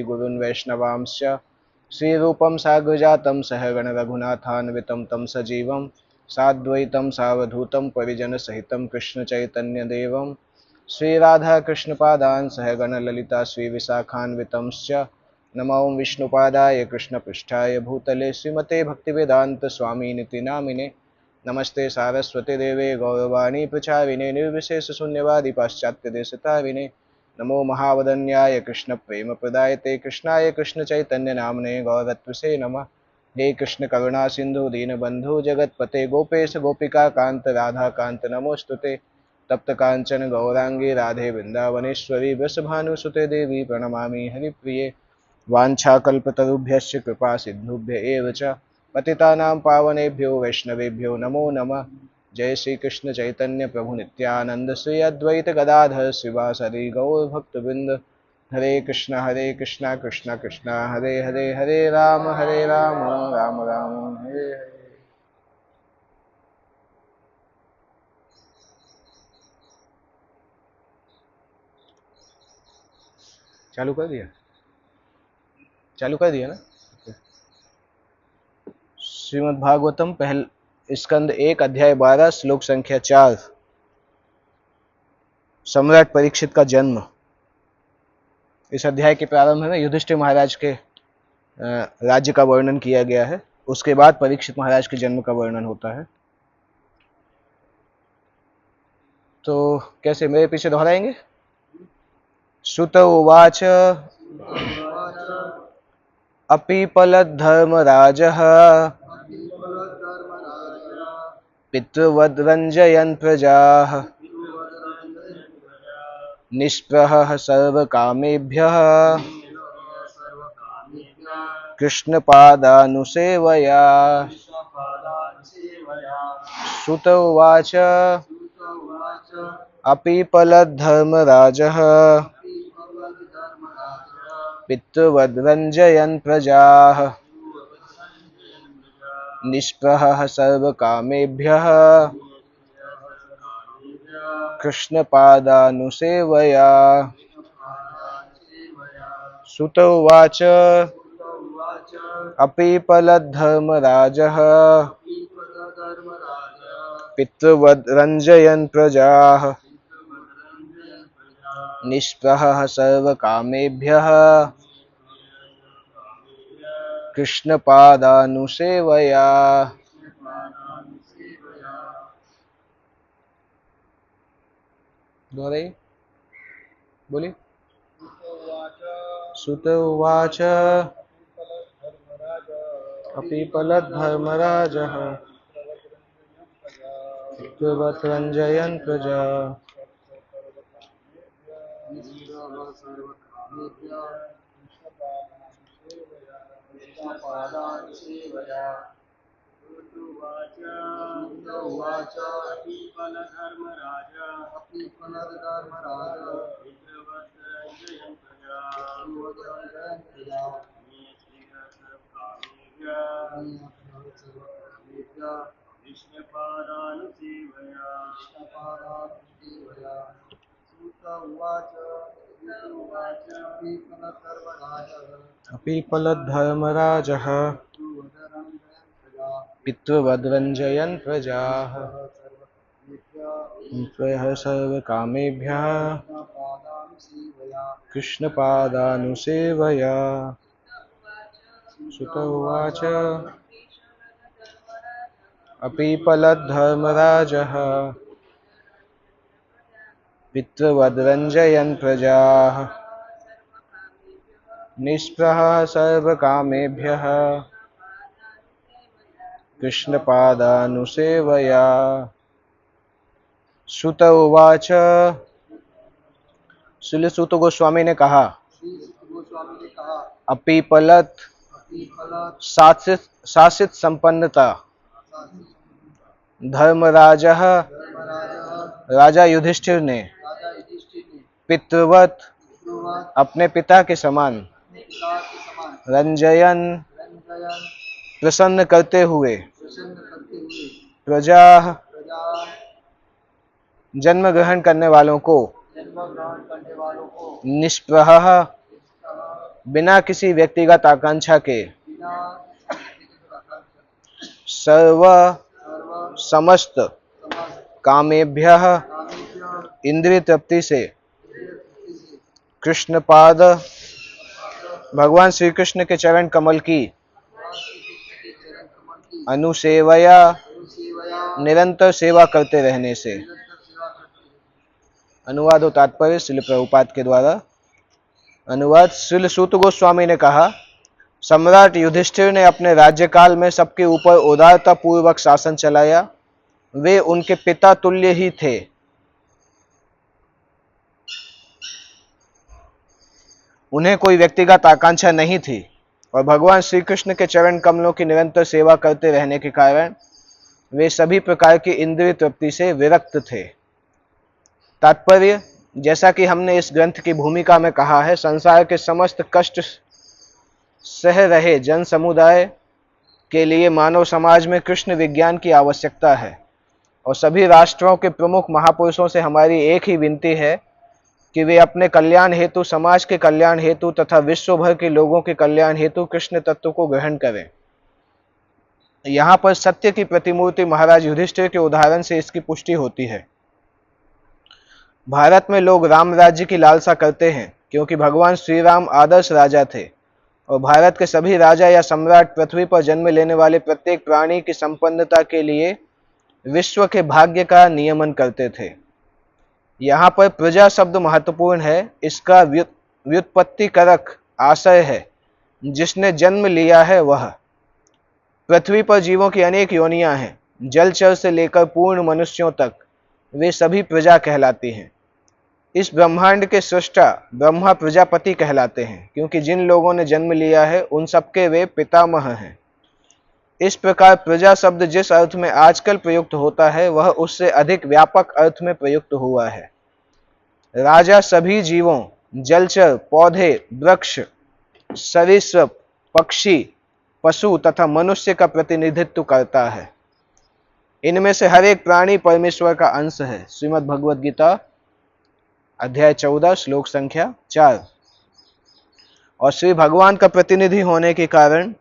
गुरुन् वैष्णवांश्च श्रीरूपं साग्रजातं सहगण रघुनाथान्वितं तं सजीवं साद्वैतं सावधूतं परिजनसहितं कृष्णचैतन्यदेवं श्रीराधाकृष्णपादान् सहगण ललिता श्रीविशाखान्वितंश्च नमो विष्णुपादाय कृष्णपृष्ठाय भूतले श्रीमते भक्तिवेदांत स्वामिनिति नामिने नमस्ते सारस्वती देवे गौरवाणी प्रचारिणे निर्विशेष शून्यवादी पाश्चात्य देशतारिणे नमो महावदन्याय कृष्ण प्रेम प्रदायते कृष्णाय कृष्ण चैतन्य नामने गौरत्वसे नमः। हे कृष्ण करुणा सिंधु दीनबंधु जगतपते गोपेश गोपिका कांत राधा कांत नमोस्तुते तप्त कांचन गौरांगी राधे वृंदावनेश्वरी वृषभानुसुते देवी प्रणमामि हरिप्रिये वाञ्छाकल्पतरुभ्यश्च कृपा सिद्धुभ्य एव च पतितानां पावनेभ्यो वैष्णवेभ्यो नमो नमः। जय श्री कृष्ण चैतन्य प्रभु नित्यानंद श्री अद्वैत गदाधर शिवासरि गौर भक्तवृंद हरे कृष्णा कृष्णा कृष्णा हरे हरे हरे राम राम राम हरे हरे। चालू कर दिया ना। श्रीमद् भागवतम पहल स्कंद 1 अध्याय 12 श्लोक संख्या 4 सम्राट परीक्षित का जन्म। इस अध्याय के प्रारंभ में युधिष्ठिर महाराज के राज्य का वर्णन किया गया है। उसके बाद परीक्षित महाराज के जन्म का वर्णन होता है। तो कैसे मेरे पीछे दोहराएंगे? श्रुत उवाच अपीपलद्धर्मराजः पितृवद्रञ्जयन् प्रजाः निष्प्रहः सर्वकामेभ्यः कृष्णपादानुसेवया। श्रुत उवाच अपीपलद्धर्मराजः पितृवद्रञ्जयन् प्रजाः निष्प्रहः सर्वकामेभ्यः कृष्णपादानुसेवया। श्रुत उवाच अपीपलद्धर्मराजः पितृवद्रञ्जयन् प्रजाः निष्प्रहः सर्वकामेभ्यः कृष्णपादानुसेवया। बोलिए। सुत उवाच अपीपलद्धर्मराजः पितृवद्रञ्जयन् प्रजा अपीपलद्धर्मराजः पितृवद्रञ्जयन् प्रजाः निष्प्रहः सर्वकामेभ्यः कृष्णपादानुसेवया। सुत उवाच अपीपलद्धर्मराजः पितृवद्रञ्जयन् प्रजाः निष्प्रहः सर्वकामेभ्यः कृष्णपादानुसेवया। श्रुत उवाच श्रील सूत गोस्वामी ने कहा अपीपलत शासित संपन्नता धर्मराजः राजा युधिष्ठिर ने पितृवत अपने पिता के समान रंजयन प्रसन्न करते हुए प्रजा जन्म ग्रहण करने वालों को निष्प्रहः बिना किसी व्यक्तिगत आकांक्षा के सर्व समस्त कामेभ्यः इंद्रिय तृप्ति से कृष्ण पाद भगवान श्री कृष्ण के चरण कमल की अनुसेवया निरंतर सेवा करते रहने से। अनुवाद और तात्पर्य श्रील प्रभुपाद के द्वारा। अनुवाद। श्रील सूत गोस्वामी ने कहा, सम्राट युधिष्ठिर ने अपने राज्यकाल में सबके ऊपर उदारता पूर्वक शासन चलाया। वे उनके पिता तुल्य ही थे। उन्हें कोई व्यक्तिगत आकांक्षा नहीं थी और भगवान श्री कृष्ण के चरण कमलों की निरंतर सेवा करते रहने के कारण वे सभी प्रकार की इंद्रिय तृप्ति से विरक्त थे। तात्पर्य, जैसा कि हमने इस ग्रंथ की भूमिका में कहा है, संसार के समस्त कष्ट सह रहे जन समुदाय के लिए मानव समाज में कृष्ण विज्ञान की आवश्यकता है और सभी राष्ट्रों के प्रमुख महापुरुषों से हमारी एक ही विनती है कि वे अपने कल्याण हेतु, समाज के कल्याण हेतु तथा विश्व भर के लोगों के कल्याण हेतु कृष्ण तत्व को ग्रहण करें। यहाँ पर सत्य की प्रतिमूर्ति महाराज युधिष्ठिर के उदाहरण से इसकी पुष्टि होती है। भारत में लोग राम राज्य की लालसा करते हैं क्योंकि भगवान श्री राम आदर्श राजा थे और भारत के सभी राजा या सम्राट पृथ्वी पर जन्म लेने वाले प्रत्येक प्राणी की संपन्नता के लिए विश्व के भाग्य का नियमन करते थे। यहाँ पर प्रजा शब्द महत्वपूर्ण है। इसका व्युत्पत्ति करक आशय है, जिसने जन्म लिया है वह। पृथ्वी पर जीवों की अनेक योनियां हैं, जलचर से लेकर पूर्ण मनुष्यों तक वे सभी प्रजा कहलाती हैं। इस ब्रह्मांड के सृष्टा ब्रह्मा प्रजापति कहलाते हैं क्योंकि जिन लोगों ने जन्म लिया है उन सबके वे पितामह हैं। इस प्रकार प्रजा शब्द जिस अर्थ में आजकल प्रयुक्त होता है वह उससे अधिक व्यापक अर्थ में प्रयुक्त हुआ है। राजा सभी जीवों, जलचर, पौधे, वृक्ष, सरीसृप, पक्षी, पशु तथा मनुष्य का प्रतिनिधित्व करता है। इनमें से हर एक प्राणी परमेश्वर का अंश है। श्रीमद् भगवद गीता अध्याय 14 श्लोक संख्या 4। और श्री भगवान का प्रतिनिधि होने के कारण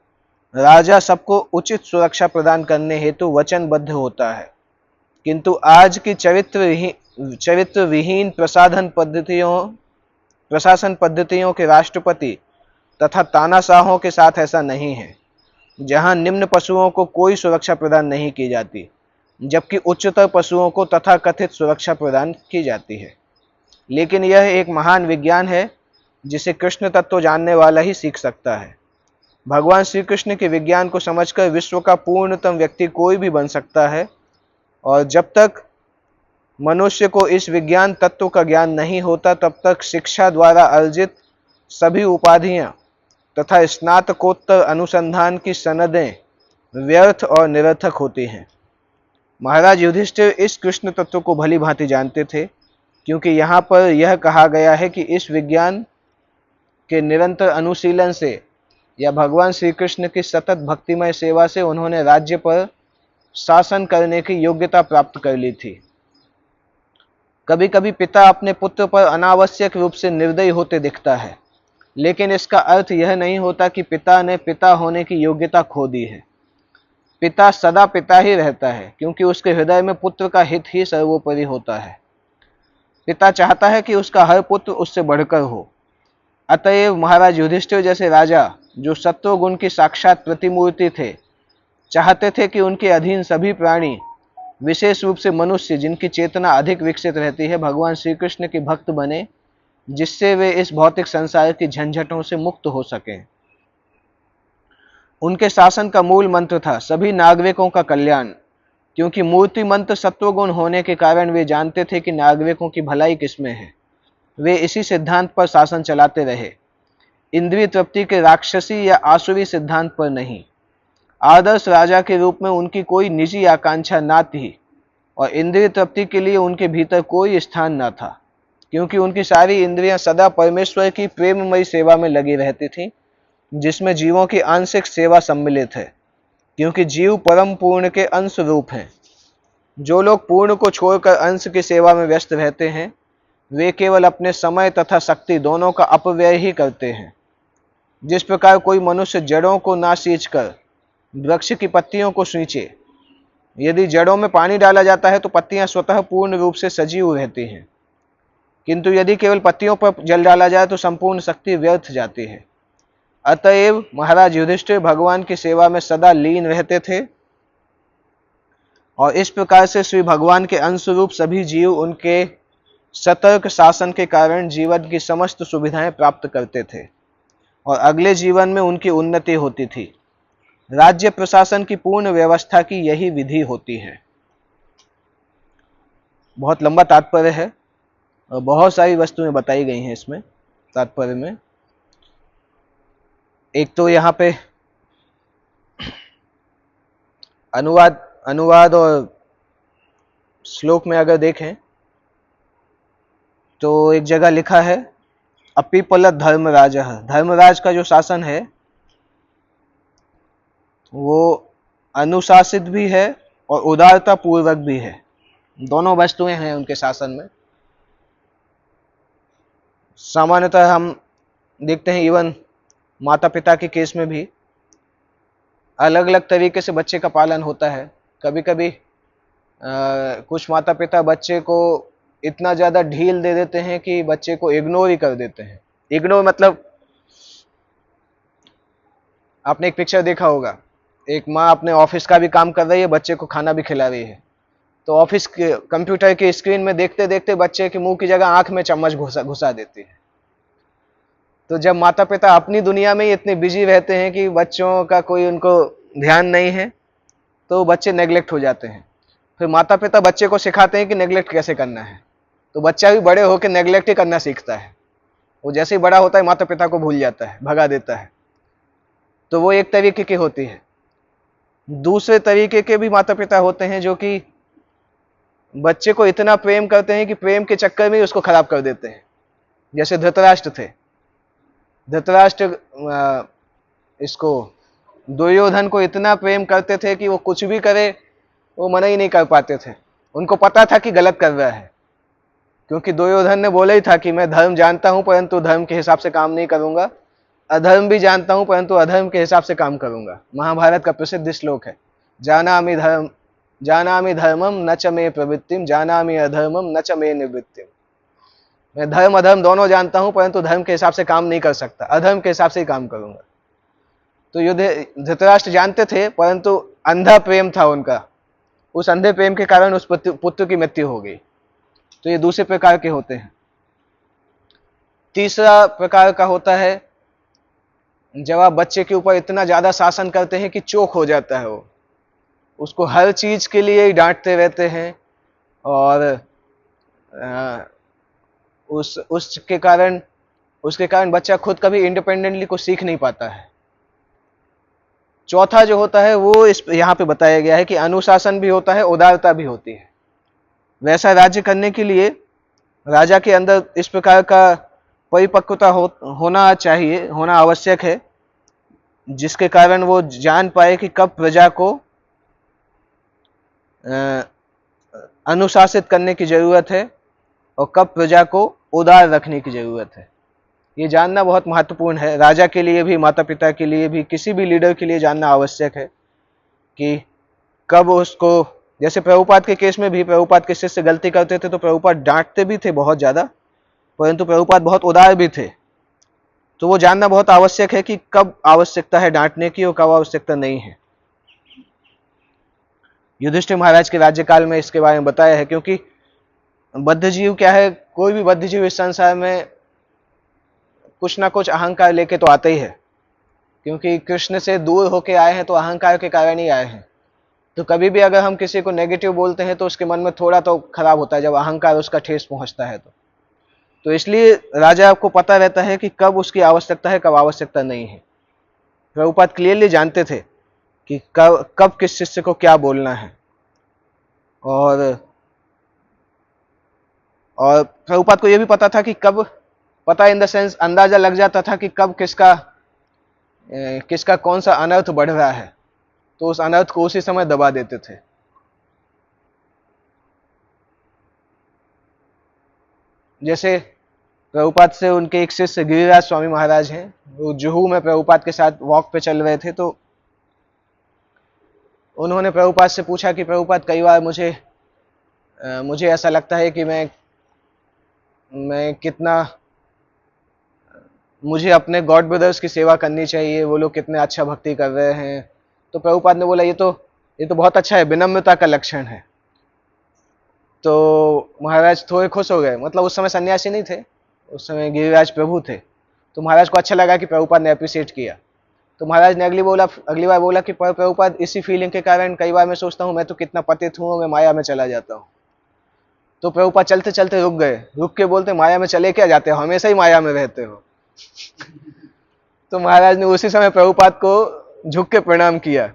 राजा सबको उचित सुरक्षा प्रदान करने हेतु वचनबद्ध होता है, किंतु आज की चरित्र विहीन प्रशासन पद्धतियों के राष्ट्रपति तथा तानाशाहों के साथ ऐसा नहीं है, जहां निम्न पशुओं को कोई सुरक्षा प्रदान नहीं की जाती जबकि उच्चतर पशुओं को तथाकथित सुरक्षा प्रदान की जाती है। लेकिन यह एक महान विज्ञान है जिसे कृष्ण तत्व जानने वाला ही सीख सकता है। भगवान श्री कृष्ण के विज्ञान को समझकर विश्व का पूर्णतम व्यक्ति कोई भी बन सकता है और जब तक मनुष्य को इस विज्ञान तत्व का ज्ञान नहीं होता तब तक शिक्षा द्वारा अर्जित सभी उपाधियां तथा स्नातकोत्तर अनुसंधान की सनदें व्यर्थ और निरर्थक होती हैं। महाराज युधिष्ठिर इस कृष्ण तत्व को भली भांति जानते थे क्योंकि यहाँ पर यह कहा गया है कि इस विज्ञान के निरंतर अनुशीलन से या भगवान श्री कृष्ण की सतत भक्तिमय सेवा से उन्होंने राज्य पर शासन करने की योग्यता प्राप्त कर ली थी। कभी कभी पिता अपने पुत्र पर अनावश्यक रूप से निर्दयी होते दिखता है, लेकिन इसका अर्थ यह नहीं होता कि पिता ने पिता होने की योग्यता खो दी है। पिता सदा पिता ही रहता है क्योंकि उसके हृदय में पुत्र का हित ही सर्वोपरि होता है। पिता चाहता है कि उसका हर पुत्र उससे बढ़कर हो। अतएव महाराज युधिष्ठिर जैसे राजा, जो सत्व गुण की साक्षात प्रतिमूर्ति थे, चाहते थे कि उनके अधीन सभी प्राणी, विशेष रूप से मनुष्य जिनकी चेतना अधिक विकसित रहती है, भगवान श्री कृष्ण के भक्त बने, जिससे वे इस भौतिक संसार की झंझटों से मुक्त हो सकें। उनके शासन का मूल मंत्र था सभी नागरिकों का कल्याण, क्योंकि मूर्ति मंत्र सत्वगुण होने के कारण वे जानते थे कि नागरिकों की भलाई किसमें है। वे इसी सिद्धांत पर शासन चलाते रहे, इंद्रिय तृप्ति के राक्षसी या आसुरी सिद्धांत पर नहीं। आदर्श राजा के रूप में उनकी कोई निजी आकांक्षा न थी और इंद्रिय तृप्ति के लिए उनके भीतर कोई स्थान न था, क्योंकि उनकी सारी इंद्रियां सदा परमेश्वर की प्रेममयी सेवा में लगी रहती थीं, जिसमें जीवों की आंशिक सेवा सम्मिलित है, क्योंकि जीव परम पूर्ण के अंश रूप हैं। जो लोग पूर्ण को छोड़कर अंश की सेवा में व्यस्त रहते हैं, वे केवल अपने समय तथा शक्ति दोनों का अपव्यय ही करते हैं। जिस प्रकार कोई मनुष्य जड़ों को ना सींचकर वृक्ष की पत्तियों को सींचे, यदि जड़ों में पानी डाला जाता है तो पत्तियां स्वतः पूर्ण रूप से सजीव रहती हैं, किंतु यदि केवल पत्तियों पर जल डाला जाए तो संपूर्ण शक्ति व्यर्थ जाती है। अतएव महाराज युधिष्ठिर भगवान की सेवा में सदा लीन रहते थे और इस प्रकार से श्री भगवान के अंश रूप सभी जीव उनके सतर्क शासन के कारण जीवन की समस्त सुविधाएं प्राप्त करते थे और अगले जीवन में उनकी उन्नति होती थी। राज्य प्रशासन की पूर्ण व्यवस्था की यही विधि होती है। बहुत लंबा तात्पर्य है और बहुत सारी वस्तुएं बताई गई हैं इसमें तात्पर्य में। एक तो यहाँ पे अनुवाद और श्लोक में अगर देखें तो एक जगह लिखा है अपिपलत धर्मराज। धर्मराज का जो शासन है वो अनुशासित भी है और उदारता पूर्वक भी है, दोनों वस्तुएं हैं उनके शासन में। सामान्यतः हम देखते हैं इवन माता पिता के केस में भी अलग अलग तरीके से बच्चे का पालन होता है। कभी कभी कुछ माता पिता बच्चे को इतना ज़्यादा ढील दे देते हैं कि बच्चे को इग्नोर ही कर देते हैं। इग्नोर मतलब आपने एक पिक्चर देखा होगा, एक माँ अपने ऑफिस का भी काम कर रही है, बच्चे को खाना भी खिला रही है, तो ऑफिस के कंप्यूटर की स्क्रीन में देखते देखते बच्चे के मुंह की जगह आंख में चम्मच घुसा देती है। तो जब माता पिता अपनी दुनिया में ही इतने बिजी रहते हैं कि बच्चों का कोई उनको ध्यान नहीं है तो बच्चे नेग्लेक्ट हो जाते हैं। फिर माता पिता बच्चे को सिखाते हैं कि नेग्लेक्ट कैसे करना है, तो बच्चा भी बड़े होकर नेग्लेक्ट ही करना सीखता है। वो जैसे ही बड़ा होता है माता पिता को भूल जाता है, भगा देता है। तो वो एक तरीके की होती है। दूसरे तरीके के भी माता पिता होते हैं जो कि बच्चे को इतना प्रेम करते हैं कि प्रेम के चक्कर में ही उसको खराब कर देते हैं। जैसे धृतराष्ट्र थे। धृतराष्ट्र इसको दुर्योधन को इतना प्रेम करते थे कि वो कुछ भी करे वो मना ही नहीं कर पाते थे। उनको पता था कि गलत कर रहा है, क्योंकि दुर्योधन ने बोला ही था कि मैं धर्म जानता हूं परंतु धर्म के हिसाब से काम नहीं करूंगा, अधर्म भी जानता हूं परंतु अधर्म के हिसाब से काम करूंगा। महाभारत का प्रसिद्ध श्लोक है, जानामि धर्मम न च मे प्रवृत्तिम जानामि अधर्मम न च मे निवृत्तिम। मैं धर्म अधर्म दोनों जानता हूं परंतु धर्म के हिसाब से काम नहीं कर सकता, अधर्म के हिसाब से ही काम करूंगा। तो धृतराष्ट्र जानते थे परंतु अंधा प्रेम था उनका, उस अंधे प्रेम के कारण उस पुत्र की मृत्यु हो गई। तो ये दूसरे प्रकार के होते हैं। तीसरा प्रकार का होता है जब आप बच्चे के ऊपर इतना ज्यादा शासन करते हैं कि चोक हो जाता है, वो उसको हर चीज के लिए ही डांटते रहते हैं और उसके कारण बच्चा खुद कभी इंडिपेंडेंटली कुछ सीख नहीं पाता है। चौथा जो होता है वो यहाँ पे बताया गया है कि अनुशासन भी होता है, उदारता भी होती है। वैसा राज्य करने के लिए राजा के अंदर इस प्रकार का परिपक्वता होना चाहिए, होना आवश्यक है, जिसके कारण वो जान पाए कि कब प्रजा को अनुशासित करने की जरूरत है और कब प्रजा को उदार रखने की जरूरत है। ये जानना बहुत महत्वपूर्ण है, राजा के लिए भी, माता पिता के लिए भी, किसी भी लीडर के लिए जानना आवश्यक है कि कब उसको, जैसे प्रभुपाद के केस में भी प्रभुपाद के शिष्य गलती करते थे तो प्रभुपाद डांटते भी थे बहुत ज्यादा, परंतु प्रभुपाद बहुत उदार भी थे। तो वो जानना बहुत आवश्यक है कि कब आवश्यकता है डांटने की और कब आवश्यकता नहीं है। युधिष्ठिर महाराज के राज्यकाल में इसके बारे में बताया है, क्योंकि बद्ध जीव क्या है, कोई भी बद्ध जीव इस संसार में कुछ ना कुछ अहंकार लेके तो आते ही है, क्योंकि कृष्ण से दूर होके आए हैं तो अहंकार के कारण ही आए हैं। तो कभी भी अगर हम किसी को नेगेटिव बोलते हैं तो उसके मन में थोड़ा तो खराब होता है जब अहंकार उसका ठेस पहुंचता है। तो इसलिए राजा को पता रहता है कि कब उसकी आवश्यकता है, कब आवश्यकता नहीं है। प्रभुपाद क्लियरली जानते थे कि कब किस शिष्य को क्या बोलना है, और प्रभुपाद को यह भी पता था कि कब, पता इन द सेंस अंदाजा लग जाता था कि कब किसका कौन सा अनर्थ बढ़ रहा है, तो उस अनर्थ को उसी समय दबा देते थे। जैसे प्रभुपाद से उनके एक शिष्य गिरिराज स्वामी महाराज हैं, वो जुहू में प्रभुपाद के साथ वॉक पे चल रहे थे। तो उन्होंने प्रभुपाद से पूछा कि प्रभुपाद, कई बार मुझे ऐसा लगता है कि मैं कितना, मुझे अपने गॉड ब्रदर्स की सेवा करनी चाहिए, वो लोग कितने अच्छा भक्ति कर रहे हैं। तो प्रभुपाद ने बोला, ये तो बहुत अच्छा है, विनम्रता का लक्षण है। तो महाराज थोड़े खुश हो गए, मतलब उस समय सन्यासी नहीं थे, उस समय गिरिराज प्रभु थे। तो महाराज को अच्छा लगा कि प्रभुपाद ने अप्रिशिएट किया। तो महाराज ने अगली बार बोला कि प्रभुपाद, इसी फीलिंग के कारण कई बार मैं सोचता हूँ मैं तो कितना पतित हूँ, मैं माया में चला जाता हूँ। तो प्रभुपाद चलते चलते रुक गए, रुक के बोलते, माया में चले क्या जाते हो, हमेशा ही माया में रहते हो। तो महाराज ने उसी समय प्रभुपाद को झुक के प्रणाम किया।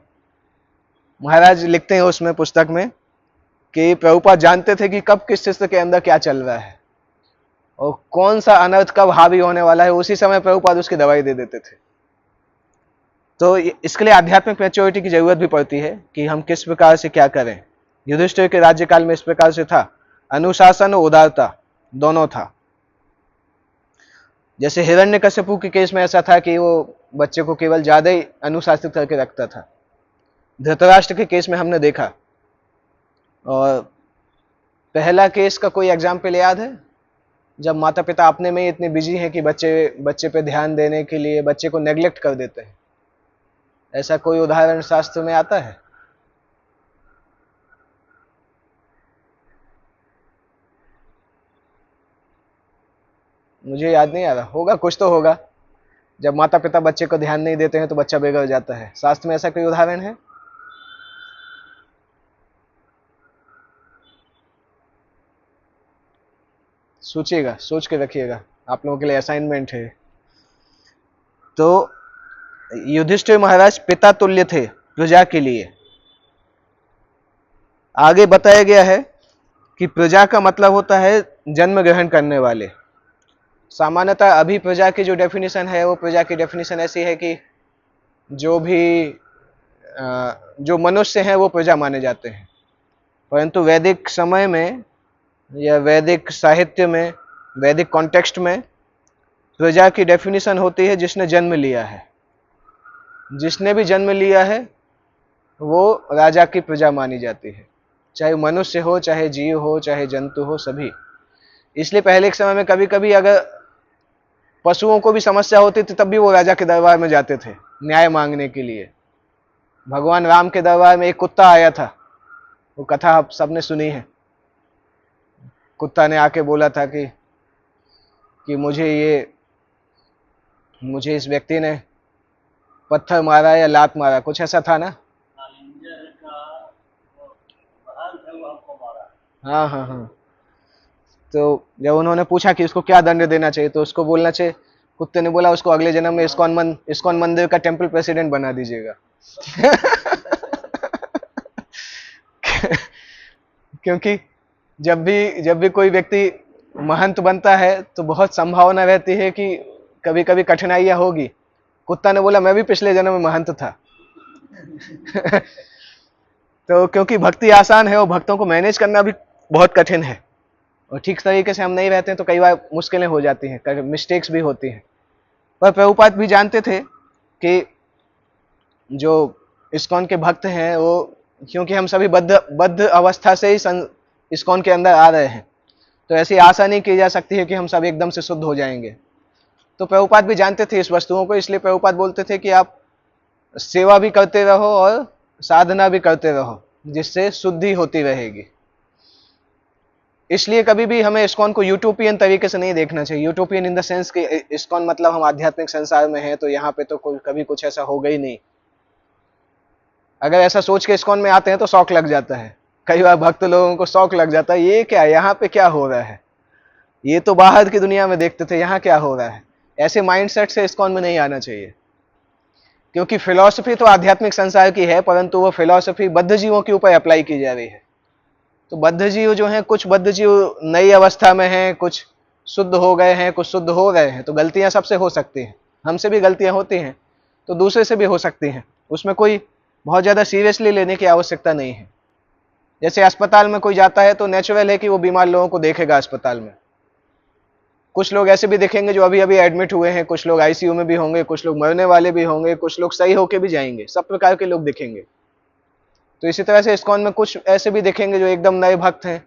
महाराज लिखते हैं उसमें पुस्तक में कि प्रभुपाद जानते थे कि कब किस शिष्य के अंदर क्या चल रहा है और कौन सा अनर्थ कब हावी होने वाला है, उसी समय प्रभुपाद उसकी दवाई दे देते थे। तो इसके लिए आध्यात्मिक मैच्योरिटी की जरूरत भी पड़ती है कि हम किस प्रकार से क्या करें। युधिष्ठिर के राज्यकाल में इस प्रकार से था, अनुशासन और उदारता दोनों था। जैसे हिरण्यकश्यपु के केस में ऐसा था कि वो बच्चे को केवल ज्यादा ही अनुशासित करके रखता था। धृतराष्ट्र के केस में हमने देखा। और पहला केस का कोई एग्जाम्पल याद है, जब माता पिता अपने में ही इतने बिजी हैं कि बच्चे पे ध्यान देने के लिए बच्चे को नेग्लेक्ट कर देते हैं। ऐसा कोई उदाहरण शास्त्र में आता है? मुझे याद नहीं आ रहा, होगा कुछ तो होगा। जब माता पिता बच्चे को ध्यान नहीं देते हैं तो बच्चा बिगड़ जाता है। शास्त्र में ऐसा कोई उदाहरण है? सोचिएगा, सोच के रखिएगा, आप लोगों के लिए असाइनमेंट है। तो युधिष्ठिर महाराज पिता तुल्य थे प्रजा के लिए। आगे बताया गया है कि प्रजा का मतलब होता है जन्म ग्रहण करने वाले। सामान्यतः अभी प्रजा की जो डेफिनेशन है, वो प्रजा की डेफिनेशन ऐसी है कि जो मनुष्य हैं वो प्रजा माने जाते हैं। परंतु वैदिक समय में या वैदिक साहित्य में, वैदिक कॉन्टेक्स्ट में प्रजा की डेफिनेशन होती है जिसने जन्म लिया है। जिसने भी जन्म लिया है वो राजा की प्रजा मानी जाती है, चाहे मनुष्य हो, चाहे जीव हो, चाहे जंतु हो, सभी। इसलिए पहले के समय में कभी कभी अगर पशुओं को भी समस्या होती थी तब भी वो राजा के दरबार में जाते थे न्याय मांगने के लिए। भगवान राम के दरबार में एक कुत्ता आया था, वो कथा आप सबने सुनी है। कुत्ता ने आके बोला था कि मुझे इस व्यक्ति ने पत्थर मारा या लात मारा, कुछ ऐसा था ना? हाँ हाँ हाँ। तो जब उन्होंने पूछा कि उसको क्या दंड देना चाहिए तो उसको बोलना चाहिए, कुत्ते ने बोला उसको अगले जन्म में इस्कॉन मंदिर का टेम्पल प्रेसिडेंट बना दीजिएगा। क्योंकि जब भी कोई व्यक्ति महंत बनता है तो बहुत संभावना रहती है कि कभी कभी कठिनाइयां होगी। कुत्ता ने बोला मैं भी पिछले जन्म में महंत था। तो क्योंकि भक्ति आसान है और भक्तों को मैनेज करना भी बहुत कठिन है और ठीक तरीके से हम नहीं रहते हैं तो कई बार मुश्किलें हो जाती हैं, मिस्टेक्स भी होती हैं। पर प्रभुपाद भी जानते थे कि जो इस्कॉन के भक्त हैं वो, क्योंकि हम सभी बद्ध अवस्था से ही इस्कॉन के अंदर आ रहे हैं, तो ऐसी आशा नहीं की जा सकती है कि हम सब एकदम से शुद्ध हो जाएंगे। तो प्रभुपाद भी जानते थे इस वस्तुओं को, इसलिए प्रभुपाद बोलते थे कि आप सेवा भी करते रहो और साधना भी करते रहो, जिससे शुद्धि होती रहेगी। इसलिए कभी भी हमें इस्कॉन को यूटोपियन तरीके से नहीं देखना चाहिए। यूटोपियन इन द सेंस कि इस्कॉन मतलब हम आध्यात्मिक संसार में हैं तो यहाँ पे तो कभी कुछ ऐसा होगा ही नहीं। अगर ऐसा सोच के इस्कॉन में आते हैं तो शौक लग जाता है, कई बार भक्त लोगों को शौक लग जाता है, ये क्या, यहाँ पे क्या हो रहा है, ये तो बाहर की दुनिया में देखते थे, यहाँ क्या हो रहा है। ऐसे माइंडसेट से इस्कॉन में नहीं आना चाहिए, क्योंकि फिलॉसफी तो आध्यात्मिक संसार की है परंतु वो फिलॉसफी बद्ध जीवों के ऊपर अप्लाई की जा रही है। तो बद्ध जीव जो हैं, कुछ बद्ध जीव नई अवस्था में हैं, कुछ शुद्ध हो गए हैं, कुछ शुद्ध हो रहे हैं। तो गलतियां सबसे हो सकती हैं, हमसे भी गलतियां होती हैं तो दूसरे से भी हो सकती हैं, उसमें कोई बहुत ज़्यादा सीरियसली लेने की आवश्यकता नहीं है। जैसे अस्पताल में कोई जाता है तो नेचुरल है कि वो बीमार लोगों को देखेगा अस्पताल में, कुछ लोग ऐसे भी दिखेंगे जो अभी अभी एडमिट हुए हैं, कुछ लोग आईसीयू में भी होंगे, कुछ लोग मरने वाले भी होंगे, कुछ लोग सही होके भी जाएंगे, सब प्रकार के लोग दिखेंगे। तो इसी तरह से इस्कॉन में कुछ ऐसे भी दिखेंगे जो एकदम नए भक्त हैं,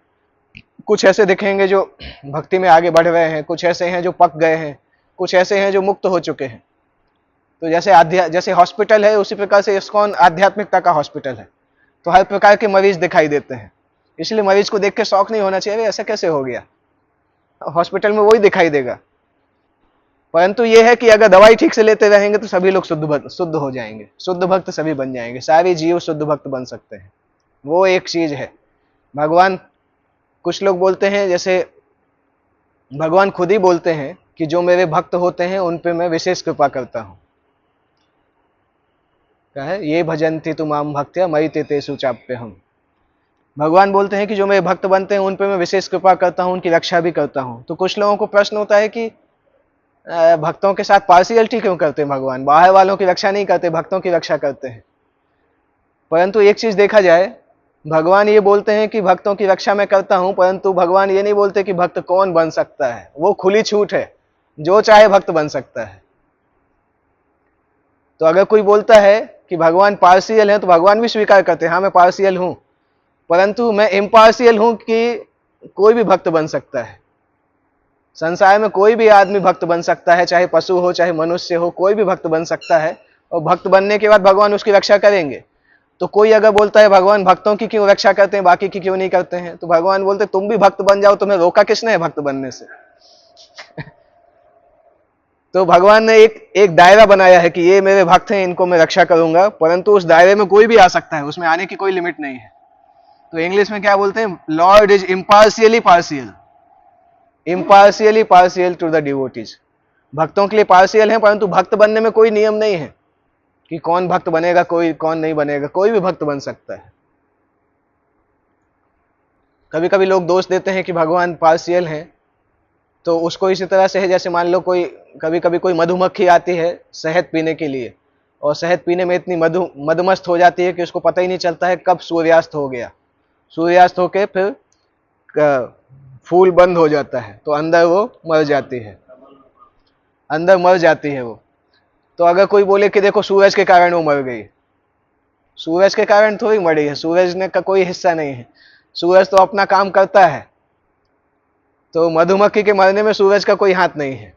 कुछ ऐसे दिखेंगे जो भक्ति में आगे बढ़ रहे हैं, कुछ ऐसे हैं जो पक गए हैं, कुछ ऐसे हैं जो मुक्त हो चुके हैं। तो जैसे हॉस्पिटल है, उसी प्रकार से इस्कॉन आध्यात्मिकता का हॉस्पिटल है। तो हर प्रकार के मरीज दिखाई देते हैं, इसलिए मरीज को देख के शौक नहीं होना चाहिए ऐसा कैसे हो गया, हॉस्पिटल में वही दिखाई देगा। परंतु यह है कि अगर दवाई ठीक से लेते रहेंगे तो सभी लोग शुद्ध हो जाएंगे, शुद्ध भक्त सभी बन जाएंगे, सारे जीव शुद्ध भक्त बन सकते हैं। वो एक चीज है। भगवान, कुछ लोग बोलते हैं, जैसे भगवान खुद ही बोलते हैं कि जो मेरे भक्त होते हैं उन पे मैं विशेष कृपा करता हूं। क्या है? ये भजन्ति तुमाम भक्त्या मयि ते तेषु चाप्यहम्। भगवान बोलते हैं कि जो मेरे भक्त बनते हैं उन पे मैं विशेष कृपा करता हूं, उनकी रक्षा भी करता हूं। तो कुछ लोगों को प्रश्न होता है कि भक्तों के साथ पार्शियलिटी क्यों करते हैं भगवान, बाहर वालों की रक्षा नहीं करते, भक्तों की रक्षा करते हैं। परंतु एक चीज देखा जाए, भगवान ये बोलते हैं कि भक्तों की रक्षा मैं करता हूं, परंतु भगवान ये नहीं बोलते कि भक्त कौन बन सकता है। वो खुली छूट है, जो चाहे भक्त बन सकता है। तो अगर कोई बोलता है कि भगवान पार्शियल है तो भगवान भी स्वीकार करते हैं, हाँ मैं पार्शियल हूं, परंतु मैं इम्पार्शियल हूं कि कोई भी भक्त बन सकता है। संसार में कोई भी आदमी भक्त बन सकता है, चाहे पशु हो चाहे मनुष्य हो, कोई भी भक्त बन सकता है। और भक्त बनने के बाद भगवान उसकी रक्षा करेंगे। तो कोई अगर बोलता है भगवान भक्तों की क्यों रक्षा करते हैं, बाकी की क्यों नहीं करते हैं, तो भगवान बोलते तुम भी भक्त बन जाओ, तुम्हें रोका किसने है भक्त बनने से? तो भगवान ने एक दायरा बनाया है कि ये मेरे भक्त हैं, इनको मैं रक्षा करूंगा, परंतु उस दायरे में कोई भी आ सकता है, उसमें आने की कोई लिमिट नहीं है। तो इंग्लिश में क्या बोलते हैं? Lord is impartially partial two the devotees. भक्तों के लिए पार्शियल है, परंतु भक्त बनने में कोई नियम नहीं है कि कौन भक्त बनेगा, कोई कौन नहीं बनेगा, कोई भी भक्त बन सकता है। कभी कभी लोग दोष देते हैं कि भगवान पार्शियल हैं, तो उसको इसी तरह से है जैसे मान लो कभी कभी कोई मधुमक्खी आती है शहद पीने के लिए, और शहद पीने में इतनी मदमस्त हो जाती है कि उसको पता ही नहीं चलता है कब सूर्यास्त हो गया। सूर्यास्त होके फिर फूल बंद हो जाता है, तो अंदर वो मर जाती है, अंदर मर जाती है वो। तो अगर कोई बोले कि देखो सूरज के कारण वो मर गई, सूरज के कारण थोड़ी मरी है, सूरज ने का कोई हिस्सा नहीं है, सूरज तो अपना काम करता है। तो मधुमक्खी के मरने में सूरज का कोई हाथ नहीं है।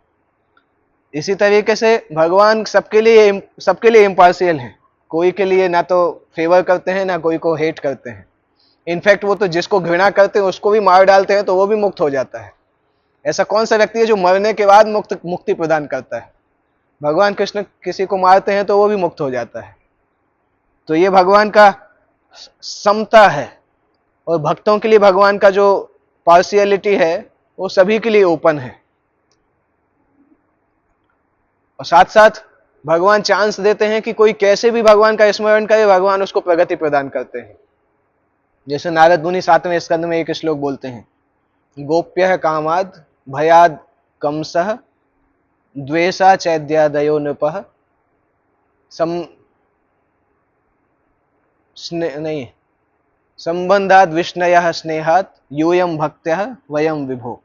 इसी तरीके से भगवान सबके लिए इम्पार्शियल है, कोई के लिए ना तो फेवर करते हैं ना कोई को हेट करते हैं। इनफैक्ट वो तो जिसको घृणा करते हैं उसको भी मार डालते हैं तो वो भी मुक्त हो जाता है। ऐसा कौन सा व्यक्ति है जो मरने के बाद मुक्ति प्रदान करता है? भगवान कृष्ण किसी को मारते हैं तो वो भी मुक्त हो जाता है। तो ये भगवान का समता है, और भक्तों के लिए भगवान का जो पार्शियलिटी है वो सभी के लिए ओपन है। और साथ साथ भगवान चांस देते हैं कि कोई कैसे भी भगवान का स्मरण करे, भगवान उसको प्रगति प्रदान करते हैं। जैसे नारद मुनि 7वें स्कंद में एक श्लोक बोलते हैं, गोप्य कामाद भयाद कंसः द्वेषा चैद्यादयो नृपः संबंधाद विष्णयः स्नेहात यूयम भक्त्यः वयम विभो।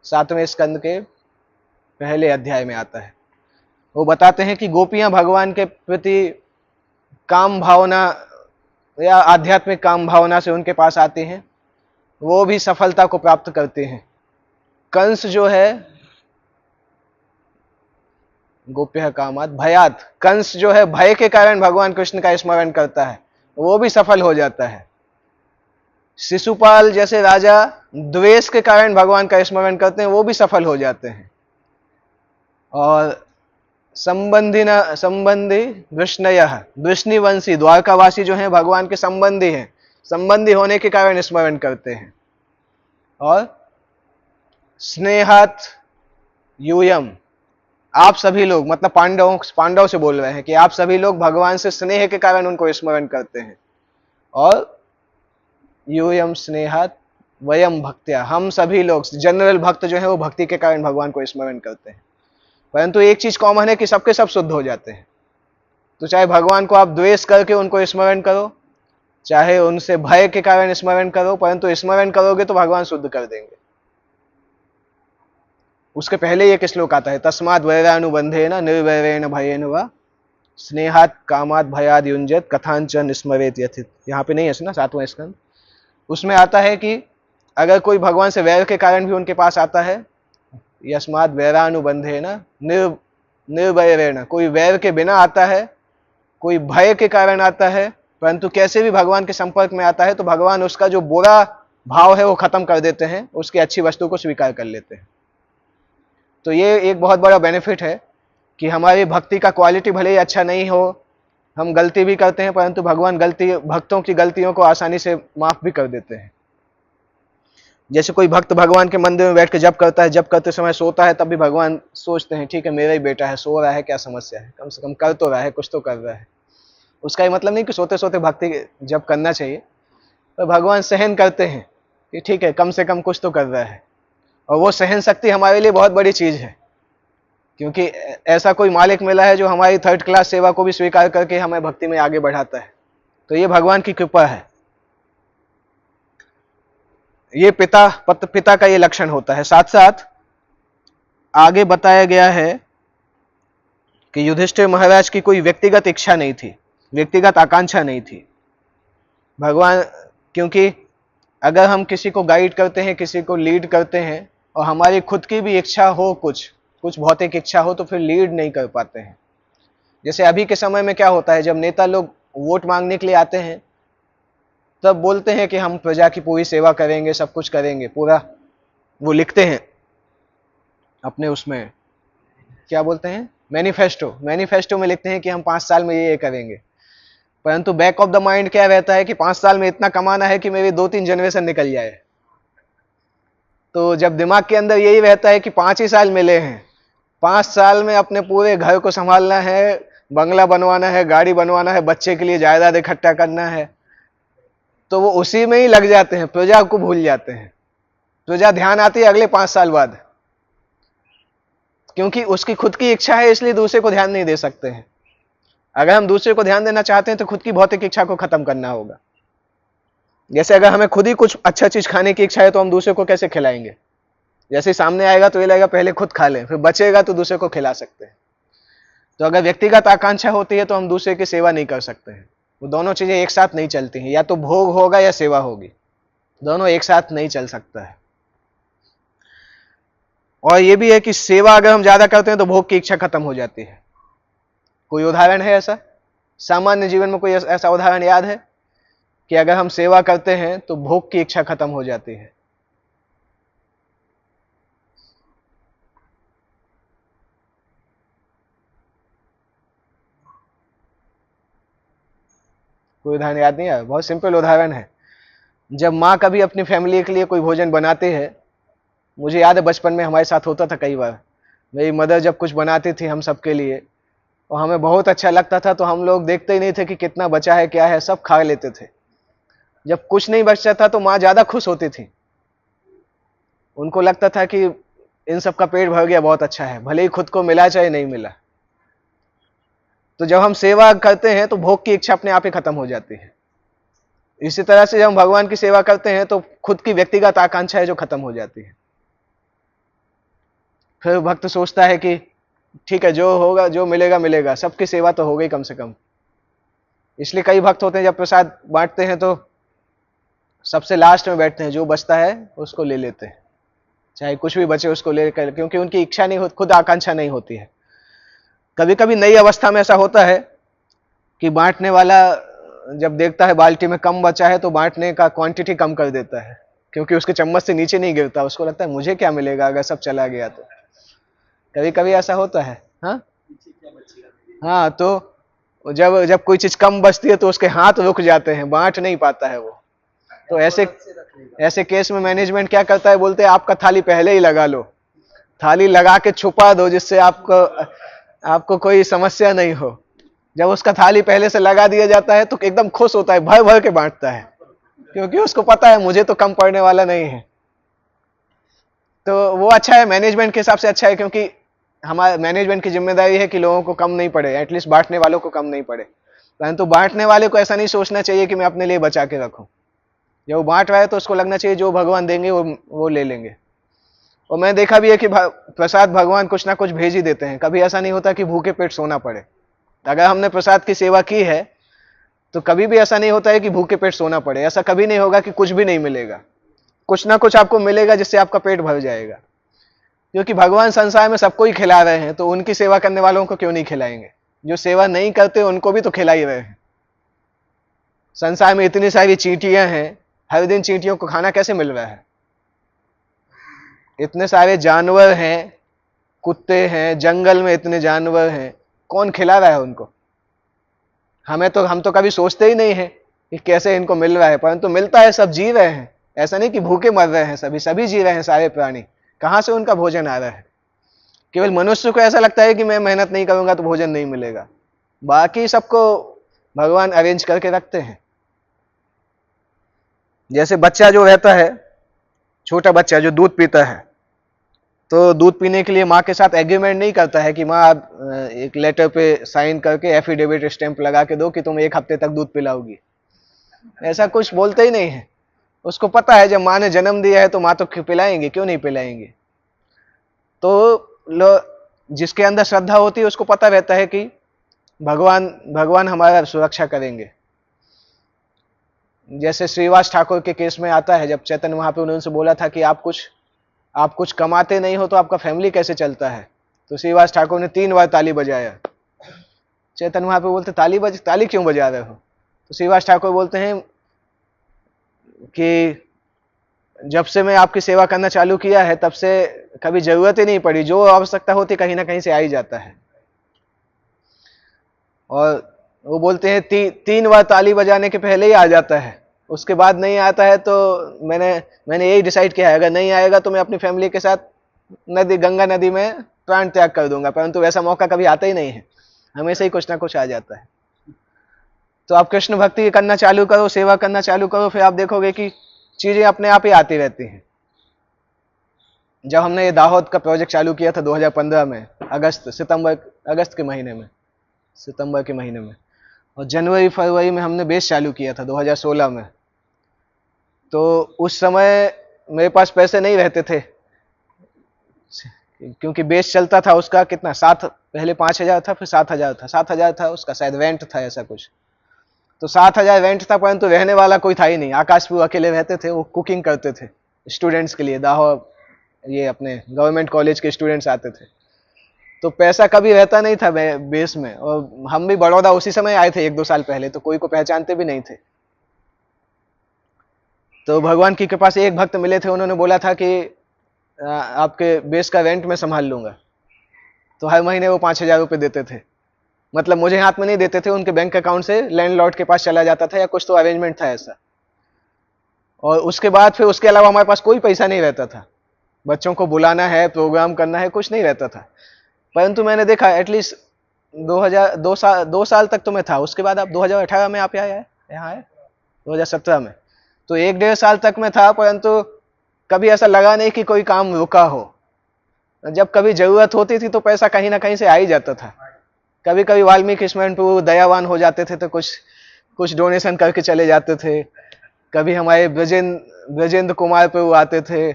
7वें स्कंद के पहले अध्याय में आता है। वो बताते हैं कि गोपियां भगवान के प्रति काम भावना या आध्यात्मिक काम भावना से उनके पास आते हैं, वो भी सफलता को प्राप्त करते हैं। कंस जो है, गोप्य कामात भयात, कंस जो है भय के कारण भगवान कृष्ण का स्मरण करता है, वो भी सफल हो जाता है। शिशुपाल जैसे राजा द्वेष के कारण भगवान का स्मरण करते हैं, वो भी सफल हो जाते हैं। और संबंधी वृष्णयः, वृष्णिवंशी द्वारकावासी जो हैं भगवान के संबंधी हैं, संबंधी होने के कारण स्मरण करते हैं। और स्नेहात यूयम, आप सभी लोग, मतलब पांडव से बोल रहे हैं कि आप सभी लोग भगवान से स्नेह के कारण उनको स्मरण करते हैं। और यूयम स्नेहात वयम भक्त्या, हम सभी लोग जनरल भक्त जो है वो भक्ति के कारण भगवान को स्मरण करते हैं। परंतु एक चीज कॉमन है कि सबके सब शुद्ध हो जाते हैं। तो चाहे भगवान को आप द्वेष करके उनको स्मरण करो, चाहे उनसे भय के कारण स्मरण करो, परंतु स्मरण करोगे तो भगवान शुद्ध कर देंगे। उसके पहले एक श्लोक आता है, तस्माद् वैरानुबंधेन निर्वैरेण भयेन वा स्नेहात् कामात् भयाद् युञ्जत कथांचन स्मरेत यथित। यहाँ पे नहीं है ना, 7वां स्कंद, उसमें आता है कि अगर कोई भगवान से वैर के कारण भी उनके पास आता है, यस्माद् वैरानुबंधेन निर्वैरेण, कोई वैर के बिना आता है, कोई भय के कारण आता है, परंतु कैसे भी भगवान के संपर्क में आता है तो भगवान उसका जो बुरा भाव है वो खत्म कर देते हैं, उसकी अच्छी वस्तु को स्वीकार कर लेते हैं। तो ये एक बहुत बड़ा बेनिफिट है कि हमारी भक्ति का क्वालिटी भले ही अच्छा नहीं हो, हम गलती भी करते हैं, परंतु भगवान भक्तों की गलतियों को आसानी से माफ भी कर देते हैं। जैसे कोई भक्त भगवान के मंदिर में बैठ के जप करता है, जप करते समय सोता है, तब भी भगवान सोचते हैं ठीक है मेरा ही बेटा है, सो रहा है, क्या समस्या है, कम से कम कर तो रहा है, कुछ तो कर रहा है। उसका ये मतलब नहीं कि सोते सोते भक्ति जप करना चाहिए, पर भगवान सहन करते हैं कि ठीक है कम से कम कुछ तो कर रहा है। और वो सहन शक्ति हमारे लिए बहुत बड़ी चीज है, क्योंकि ऐसा कोई मालिक मिला है जो हमारी 3rd क्लास सेवा को भी स्वीकार करके हमें भक्ति में आगे बढ़ाता है। तो ये भगवान की कृपा है। ये पिता का ये लक्षण होता है। साथ साथ आगे बताया गया है कि युधिष्ठिर महाराज की कोई व्यक्तिगत इच्छा नहीं थी, व्यक्तिगत आकांक्षा नहीं थी। भगवान, क्योंकि अगर हम किसी को गाइड करते हैं, किसी को लीड करते हैं और हमारी खुद की भी इच्छा हो, कुछ भौतिक इच्छा हो, तो फिर लीड नहीं कर पाते हैं। जैसे अभी के समय में क्या होता है, जब नेता लोग वोट मांगने के लिए आते हैं तब बोलते हैं कि हम प्रजा की पूरी सेवा करेंगे, सब कुछ करेंगे, पूरा वो लिखते हैं अपने उसमें, क्या बोलते हैं, मैनिफेस्टो में लिखते हैं कि हम 5 साल में ये करेंगे। परंतु बैक ऑफ द माइंड क्या रहता है कि 5 साल में इतना कमाना है कि मेरी 2-3 जनरेशन निकल जाए। तो जब दिमाग के अंदर यही रहता है कि 5 ही साल मिले हैं, 5 साल में अपने पूरे घर को संभालना है, बंगला बनवाना है, गाड़ी बनवाना है, बच्चे के लिए जायदाद इकट्ठा करना है, तो वो उसी में ही लग जाते हैं, प्रजा को भूल जाते हैं। प्रजा ध्यान आती है अगले 5 साल बाद, क्योंकि उसकी खुद की इच्छा है, इसलिए दूसरे को ध्यान नहीं दे सकते हैं। अगर हम दूसरे को ध्यान देना चाहते हैं तो खुद की भौतिक इच्छा को खत्म करना होगा। जैसे अगर हमें खुद ही कुछ अच्छा चीज खाने की इच्छा है तो हम दूसरे को कैसे खिलाएंगे? जैसे सामने आएगा तो ये लगेगा पहले खुद खा लें, फिर बचेगा तो दूसरे को खिला सकते हैं। तो अगर व्यक्तिगत आकांक्षा होती है तो हम दूसरे की सेवा नहीं कर सकते हैं। वो दोनों चीजें एक साथ नहीं चलती हैं, या तो भोग होगा या सेवा होगी, दोनों एक साथ नहीं चल सकता है। और ये भी है कि सेवा अगर हम ज्यादा करते हैं तो भोग की इच्छा खत्म हो जाती है। कोई उदाहरण है ऐसा सामान्य जीवन में? कोई ऐसा उदाहरण याद है कि अगर हम सेवा करते हैं तो भोग की इच्छा खत्म हो जाती है? कोई उदाहरण याद नहीं आया? बहुत सिंपल उदाहरण है। जब माँ कभी अपनी फैमिली के लिए कोई भोजन बनाते हैं, मुझे याद है बचपन में हमारे साथ होता था कई बार, मेरी मदर जब कुछ बनाती थी हम सबके लिए और हमें बहुत अच्छा लगता था, तो हम लोग देखते ही नहीं थे कि कितना बचा है क्या है, सब खा लेते थे। जब कुछ नहीं बचता था तो माँ ज्यादा खुश होती थी, उनको लगता था कि इन सब का पेट भर गया, बहुत अच्छा है, भले ही खुद को मिला चाहे नहीं मिला। तो जब हम सेवा करते हैं तो भोग की इच्छा अपने आप ही खत्म हो जाती है। इसी तरह से जब हम भगवान की सेवा करते हैं तो खुद की व्यक्तिगत आकांक्षा है जो खत्म हो जाती है। फिर भक्त सोचता है कि ठीक है, जो होगा, जो मिलेगा मिलेगा, सबकी सेवा तो हो गई कम से कम। इसलिए कई भक्त होते हैं जब प्रसाद बांटते हैं तो सबसे लास्ट में बैठते हैं, जो बचता है उसको ले लेते हैं, चाहे कुछ भी बचे उसको लेकर, क्योंकि उनकी इच्छा नहीं होती, खुद आकांक्षा नहीं होती है। कभी कभी नई अवस्था में ऐसा होता है कि बांटने वाला जब देखता है बाल्टी में कम बचा है तो बांटने का क्वांटिटी कम कर देता है, क्योंकि उसके चम्मच से नीचे नहीं गिरता, उसको लगता है मुझे क्या मिलेगा अगर सब चला गया तो। कभी कभी ऐसा होता है। हाँ, तो जब कोई चीज कम बचती है तो उसके हाथ रुक जाते हैं, बांट नहीं पाता है वो। तो ऐसे केस में मैनेजमेंट क्या करता है, बोलते हैं आपका थाली पहले ही लगा लो, थाली लगा के छुपा दो जिससे आपको कोई समस्या नहीं हो। जब उसका थाली पहले से लगा दिया जाता है तो एकदम खुश होता है, भर भर के बांटता है, क्योंकि उसको पता है मुझे तो कम पड़ने वाला नहीं है। तो वो अच्छा है, मैनेजमेंट के हिसाब से अच्छा है, क्योंकि हमारे मैनेजमेंट की जिम्मेदारी है कि लोगों को कम नहीं पड़े, एटलीस्ट बांटने वालों को कम नहीं पड़े। परंतु बांटने वाले को ऐसा नहीं सोचना चाहिए कि मैं अपने लिए बचा के रखूं। जब वो बांट रहा है तो उसको लगना चाहिए जो भगवान देंगे वो ले लेंगे। और मैं देखा भी है कि प्रसाद भगवान कुछ ना कुछ भेज ही देते हैं, कभी ऐसा नहीं होता कि भूखे पेट सोना पड़े। अगर हमने प्रसाद की सेवा की है तो कभी भी ऐसा नहीं होता है कि भूखे पेट सोना पड़े, ऐसा कभी नहीं होगा कि कुछ भी नहीं मिलेगा, कुछ ना कुछ आपको मिलेगा जिससे आपका पेट भर जाएगा। क्योंकि भगवान संसार में सबको ही खिला रहे हैं, तो उनकी सेवा करने वालों को क्यों नहीं खिलाएंगे? जो सेवा नहीं करते उनको भी तो खिला ही रहे हैं। संसार में इतनी सारी चींटियां हैं, हर दिन चींटियों को खाना कैसे मिल रहा है? इतने सारे जानवर हैं, कुत्ते हैं, जंगल में इतने जानवर हैं, कौन खिला रहा है उनको? हम तो कभी सोचते ही नहीं है कि कैसे इनको मिल रहा है, परंतु मिलता है, सब जी रहे हैं। ऐसा नहीं कि भूखे मर रहे हैं, सभी जी रहे हैं, सारे प्राणी। कहां से उनका भोजन आ रहा है? केवल मनुष्य को ऐसा लगता है कि मैं मेहनत नहीं करूंगा तो भोजन नहीं मिलेगा, बाकी सबको भगवान अरेंज करके रखते हैं। जैसे बच्चा जो रहता है, छोटा बच्चा जो दूध पीता है, तो दूध पीने के लिए माँ के साथ एग्रीमेंट नहीं करता है कि माँ आप एक लेटर पे साइन करके एफिडेविट स्टैंप लगा के दो कि तुम 1 हफ्ते तक दूध पिलाओगी। ऐसा कुछ बोलते ही नहीं है। उसको पता है जब माँ ने जन्म दिया है तो माँ तो पिलाएंगे, क्यों नहीं पिलाएंगे। तो जिसके अंदर श्रद्धा होती है उसको पता रहता है कि भगवान हमारा सुरक्षा करेंगे। जैसे श्रीवास ठाकुर के केस में आता है, जब चैतन्य महाप्रभु ने उनसे बोला था कि आप कुछ कमाते नहीं हो तो आपका फैमिली कैसे चलता है, तो श्रीवास ठाकुर ने 3 बार ताली बजाया। चैतन्य महाप्रभु बोलते ताली क्यों बजा रहे हो? तो श्रीवास ठाकुर बोलते हैं कि जब से मैं आपकी सेवा करना चालू किया है तब से कभी जरूरत ही नहीं पड़ी, जो आवश्यकता होती कहीं ना कहीं से आ ही जाता है। और वो बोलते हैं 3 बार ताली बजाने के पहले ही आ जाता है, उसके बाद नहीं आता है तो मैंने यही डिसाइड किया है, अगर नहीं आएगा तो मैं अपनी फैमिली के साथ गंगा नदी में प्राण त्याग कर दूंगा। परंतु वैसा मौका कभी आता ही नहीं है, हमेशा ही कुछ ना कुछ आ जाता है। तो आप कृष्ण भक्ति करना चालू करो, सेवा करना चालू करो, फिर आप देखोगे कि चीजें अपने आप ही आती रहती हैं। जब हमने ये दाहोद का प्रोजेक्ट चालू किया था 2015 में, अगस्त के महीने में, और जनवरी फरवरी में हमने बेस चालू किया था 2016 में। तो उस समय मेरे पास पैसे नहीं रहते थे, क्योंकि बेस चलता था उसका कितना, पहले 5,000 था, फिर 7,000 था, 7,000 था उसका शायद रेंट था, ऐसा कुछ। तो 7,000 रेंट था, परंतु रहने वाला कोई था ही नहीं। आकाशपुर अकेले रहते थे, वो कुकिंग करते थे स्टूडेंट्स के लिए, दाहोद ये अपने गवर्नमेंट कॉलेज के स्टूडेंट्स आते थे। तो पैसा कभी रहता नहीं था बेस में, और हम भी बड़ौदा उसी समय आए थे 1-2 साल पहले, तो कोई को पहचानते भी नहीं थे। तो भगवान की कृपा से एक भक्त मिले थे, उन्होंने बोला था कि आपके बेस का रेंट मैं संभाल लूंगा। तो हर महीने वो 5,000 रुपये देते थे, मतलब मुझे हाथ में नहीं देते थे, उनके बैंक अकाउंट से लैंडलॉर्ड के पास चला जाता था, या कुछ तो अरेंजमेंट था ऐसा। और उसके बाद फिर उसके अलावा हमारे पास कोई पैसा नहीं रहता था, बच्चों को बुलाना है, प्रोग्राम करना है, कुछ नहीं रहता था। परंतु मैंने देखा एटलीस्ट 2 साल तक तो मैं था। उसके बाद आप 2018 में आप यहाँ आए 2017 में, तो 1-1.5 साल तक मैं था, परंतु कभी ऐसा लगा नहीं कि कोई काम रुका हो। जब कभी जरूरत होती थी तो पैसा कहीं ना कहीं से आ ही जाता था। कभी कभी वाल्मीकि स्मरण प्रभु दयावान हो जाते थे तो कुछ डोनेशन करके चले जाते थे। कभी हमारे ब्रजेंद्र कुमार प्रभु आते थे,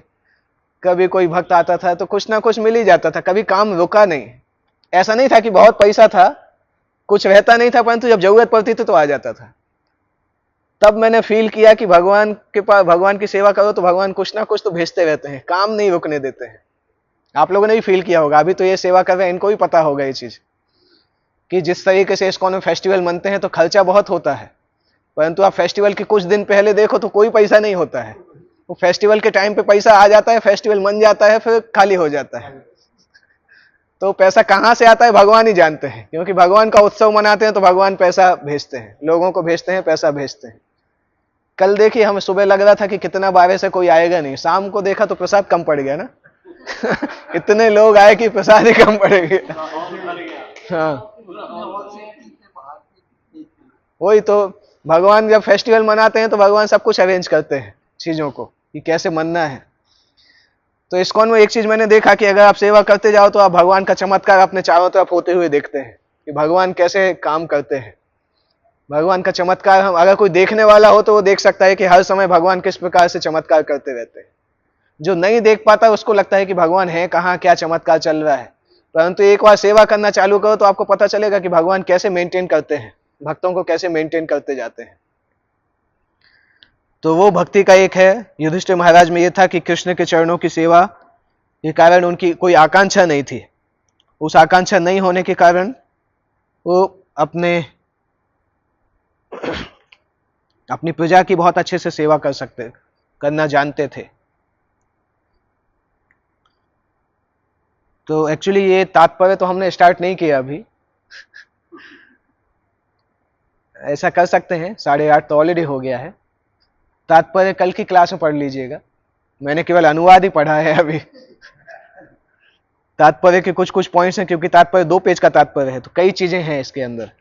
कभी कोई भक्त आता था, तो कुछ ना कुछ मिल ही जाता था, कभी काम रुका नहीं। ऐसा नहीं था कि बहुत पैसा था, कुछ रहता नहीं था, परंतु जब जरूरत पड़ती थी तो आ जाता था। तब मैंने फील किया कि भगवान के पास, भगवान की सेवा करो तो भगवान कुछ ना कुछ तो भेजते रहते हैं, काम नहीं रुकने देते हैं। आप लोगों ने भी फील किया होगा, अभी तो ये सेवा कर रहे हैं, इनको भी पता होगा ये चीज कि जिस तरीके से इस्कॉन में फेस्टिवल मनते हैं तो खर्चा बहुत होता है, परंतु आप फेस्टिवल के कुछ दिन पहले देखो तो कोई पैसा नहीं होता है। वो फेस्टिवल के टाइम पे पैसा आ जाता है, फेस्टिवल मन जाता है, फिर खाली हो जाता है। तो पैसा कहां से आता है भगवान ही जानते हैं, क्योंकि भगवान का उत्सव मनाते हैं तो भगवान पैसा भेजते हैं, लोगों को भेजते हैं, पैसा भेजते हैं। कल देखिए, हमें सुबह लग रहा था कि कितना बारिश है, कोई आएगा नहीं, शाम को देखा तो प्रसाद कम पड़ गया ना। इतने लोग आए कि प्रसाद ही कम पड़ गया। हाँ, वही तो, भगवान जब फेस्टिवल मनाते हैं तो भगवान सब कुछ अरेंज करते हैं चीजों को कि कैसे मनना है। तो इस्कॉन में एक चीज मैंने देखा कि अगर आप सेवा करते जाओ तो आप भगवान का चमत्कार अपने चारों तरफ होते हुए देखते हैं कि भगवान कैसे काम करते हैं। भगवान का चमत्कार, हम अगर कोई देखने वाला हो तो वो देख सकता है कि हर समय भगवान किस प्रकार से चमत्कार करते रहते हैं। जो नहीं देख पाता उसको लगता है कि भगवान है कहाँ, क्या चमत्कार चल रहा है। परंतु एक बार सेवा करना चालू करो तो आपको पता चलेगा कि भगवान कैसे मेंटेन करते हैं, भक्तों को कैसे मेंटेन करते जाते हैं। तो वो भक्ति का एक है। युधिष्ठिर महाराज में ये था कि कृष्ण के चरणों की सेवा के कारण उनकी कोई आकांक्षा नहीं थी। उस आकांक्षा नहीं होने के कारण वो अपनी प्रजा की बहुत अच्छे से सेवा करना जानते थे। तो एक्चुअली ये तात्पर्य तो हमने स्टार्ट नहीं किया अभी, ऐसा कर सकते हैं, 8:30 तो ऑलरेडी हो गया है। तात्पर्य कल की क्लास में पढ़ लीजिएगा, मैंने केवल अनुवाद ही पढ़ा है अभी। तात्पर्य के कुछ कुछ पॉइंट्स हैं, क्योंकि तात्पर्य 2 पेज का तात्पर्य है, तो कई चीजें हैं इसके अंदर।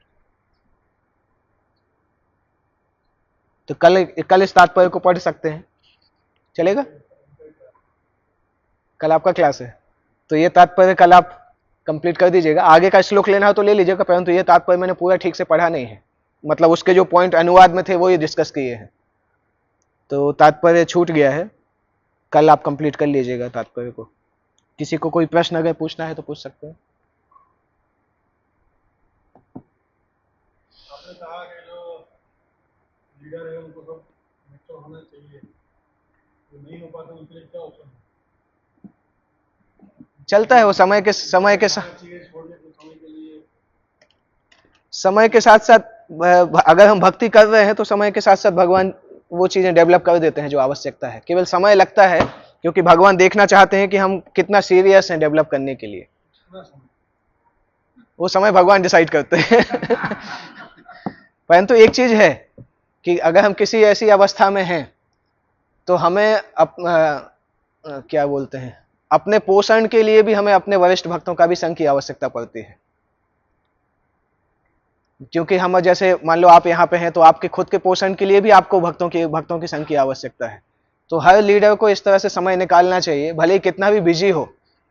तो कल इस तात्पर्य को पढ़ सकते हैं, चलेगा? कल आपका क्लास है तो ये तात्पर्य कल आप कंप्लीट कर दीजिएगा। आगे का श्लोक लेना हो तो ले लीजिएगा, परंतु ये तात्पर्य मैंने पूरा ठीक से पढ़ा नहीं है, मतलब उसके जो पॉइंट अनुवाद में थे वो ही डिस्कस किए हैं, तो तात्पर्य छूट गया है। कल आप कंप्लीट कर लीजिएगा तात्पर्य को। किसी को कोई प्रश्न अगर पूछना है तो पूछ सकते हैं। आपने कहा कि जो लीडर है उनको सब मेच्योर होना चाहिए, जो नहीं हो पाता उनके लिए क्या ऑप्शन है? चलता है वो समय के साथ साथ, अगर हम भक्ति कर रहे हैं तो समय के साथ साथ भगवान वो चीजें डेवलप कर देते हैं जो आवश्यकता है। केवल समय लगता है क्योंकि भगवान देखना चाहते हैं कि हम कितना सीरियस हैं डेवलप करने के लिए। वो समय भगवान डिसाइड करते हैं। परंतु एक चीज है कि अगर हम किसी ऐसी अवस्था में हैं तो हमें क्या बोलते हैं, अपने पोषण के लिए भी हमें अपने वरिष्ठ भक्तों का भी संग की आवश्यकता पड़ती है। क्योंकि हम जैसे मान लो आप यहाँ पे हैं तो आपके खुद के पोषण के लिए भी आपको भक्तों की संग की आवश्यकता है। तो हर लीडर को इस तरह से समय निकालना चाहिए, भले ही कितना भी बिजी हो,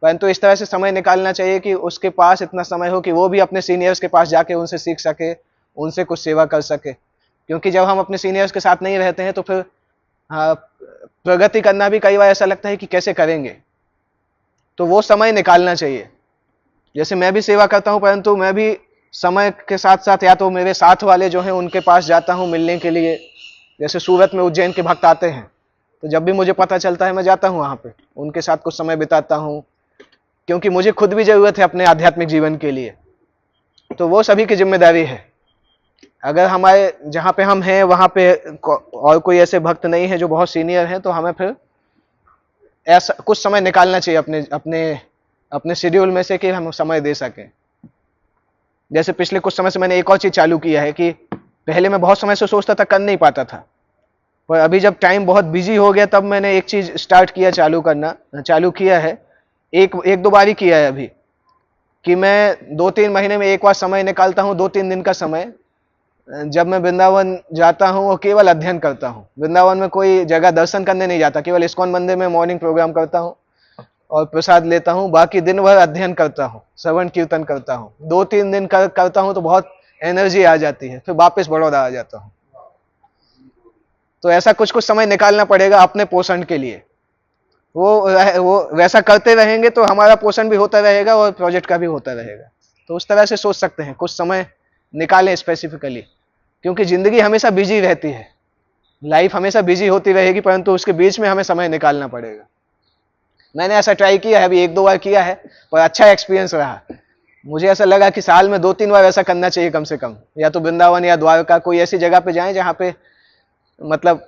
परंतु इस तरह से समय निकालना चाहिए कि उसके पास इतना समय हो कि वो भी अपने सीनियर्स के पास जाके उनसे सीख सके, उनसे कुछ सेवा कर सके। क्योंकि जब हम अपने सीनियर्स के साथ नहीं रहते हैं तो फिर प्रगति करना भी कई बार ऐसा लगता है कि कैसे करेंगे, तो वो समय निकालना चाहिए। जैसे मैं भी सेवा करता हूं, परंतु मैं भी समय के साथ साथ या तो मेरे साथ वाले जो हैं उनके पास जाता हूं मिलने के लिए। जैसे सूरत में उज्जैन के भक्त आते हैं तो जब भी मुझे पता चलता है मैं जाता हूं वहां पे, उनके साथ कुछ समय बिताता हूं, क्योंकि मुझे खुद भी जरूरत है अपने आध्यात्मिक जीवन के लिए। तो वो सभी की जिम्मेदारी है। अगर हमारे जहां पे हम हैं वहां पे और कोई ऐसे भक्त नहीं है जो बहुत सीनियर हैं, तो हमें फिर ऐसा कुछ समय निकालना चाहिए अपने अपने अपने शेड्यूल में से कि हम समय दे सकें। जैसे पिछले कुछ समय से मैंने एक और चीज चालू किया है कि पहले मैं बहुत समय से सोचता था, कर नहीं पाता था, पर अभी जब टाइम बहुत बिजी हो गया तब मैंने एक चीज स्टार्ट किया, चालू किया है। एक दो बार ही किया है अभी, कि मैं 2-3 महीने में एक बार समय निकालता हूं, 2-3 दिन का समय। जब मैं वृंदावन जाता हूं वो केवल अध्ययन करता हूं। वृंदावन में कोई जगह दर्शन करने नहीं जाता, केवल इस्कॉन मंदिर में मॉर्निंग प्रोग्राम करता हूं और प्रसाद लेता हूं। बाकी दिन भर अध्ययन करता हूं, श्रवण कीर्तन करता हूं। 2-3 दिन करता हूं तो बहुत एनर्जी आ जाती है, फिर वापस बड़ौदा आ जाता हूं। तो ऐसा कुछ कुछ समय निकालना पड़ेगा अपने पोषण के लिए। वो वैसा करते रहेंगे तो हमारा पोषण भी होता रहेगा और प्रोजेक्ट का भी होता रहेगा। तो उस तरह से सोच सकते हैं, कुछ समय निकालें स्पेसिफिकली, क्योंकि जिंदगी हमेशा बिजी रहती है, लाइफ हमेशा बिजी होती रहेगी, परंतु उसके बीच में हमें समय निकालना पड़ेगा। मैंने ऐसा ट्राई किया है, अभी 1-2 बार किया है, पर अच्छा एक्सपीरियंस रहा। मुझे ऐसा लगा कि साल में 2-3 बार ऐसा करना चाहिए कम से कम, या तो वृंदावन या द्वारका, कोई ऐसी जगह पे जाएं जहां पे मतलब,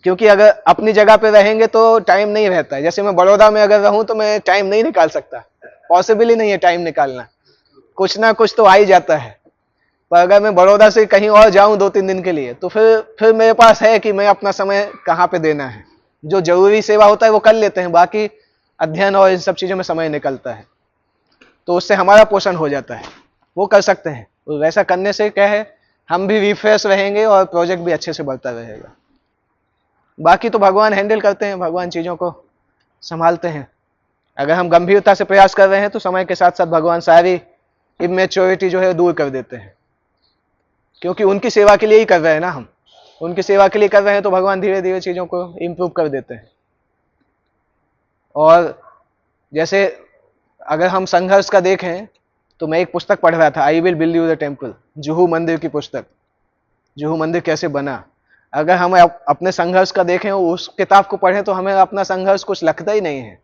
क्योंकि अगर अपनी जगह पे रहेंगे तो टाइम नहीं रहता है। जैसे मैं बड़ौदा में अगर रहूं तो मैं टाइम नहीं निकाल सकता, पॉसिबल ही नहीं है टाइम निकालना, कुछ ना कुछ तो आ ही जाता है। पर अगर मैं बड़ौदा से कहीं और जाऊं 2-3 दिन के लिए तो फिर मेरे पास है कि मैं अपना समय कहाँ पे देना है। जो जरूरी सेवा होता है वो कर लेते हैं, बाकी अध्ययन और इन सब चीजों में समय निकलता है, तो उससे हमारा पोषण हो जाता है। वो कर सकते हैं, तो वैसा करने से क्या है, हम भी रिफ्रेश रहेंगे और प्रोजेक्ट भी अच्छे से बढ़ता रहेगा। बाकी तो भगवान हैंडल करते हैं, भगवान चीजों को संभालते हैं। अगर हम गंभीरता से प्रयास कर रहे हैं तो समय के साथ साथ भगवान सारी इमेच्योरिटी जो है दूर कर देते हैं, क्योंकि उनकी सेवा के लिए ही कर रहे हैं ना, हम उनकी सेवा के लिए कर रहे हैं, तो भगवान धीरे धीरे चीजों को इंप्रूव कर देते हैं। और जैसे अगर हम संघर्ष का देखें तो मैं एक पुस्तक पढ़ रहा था, I will build you the temple, Juhu मंदिर की पुस्तक, जुहू मंदिर कैसे बना। अगर हम अपने संघर्ष का देखें, उस किताब को पढ़ें, तो हमें अपना संघर्ष कुछ लगता ही नहीं है।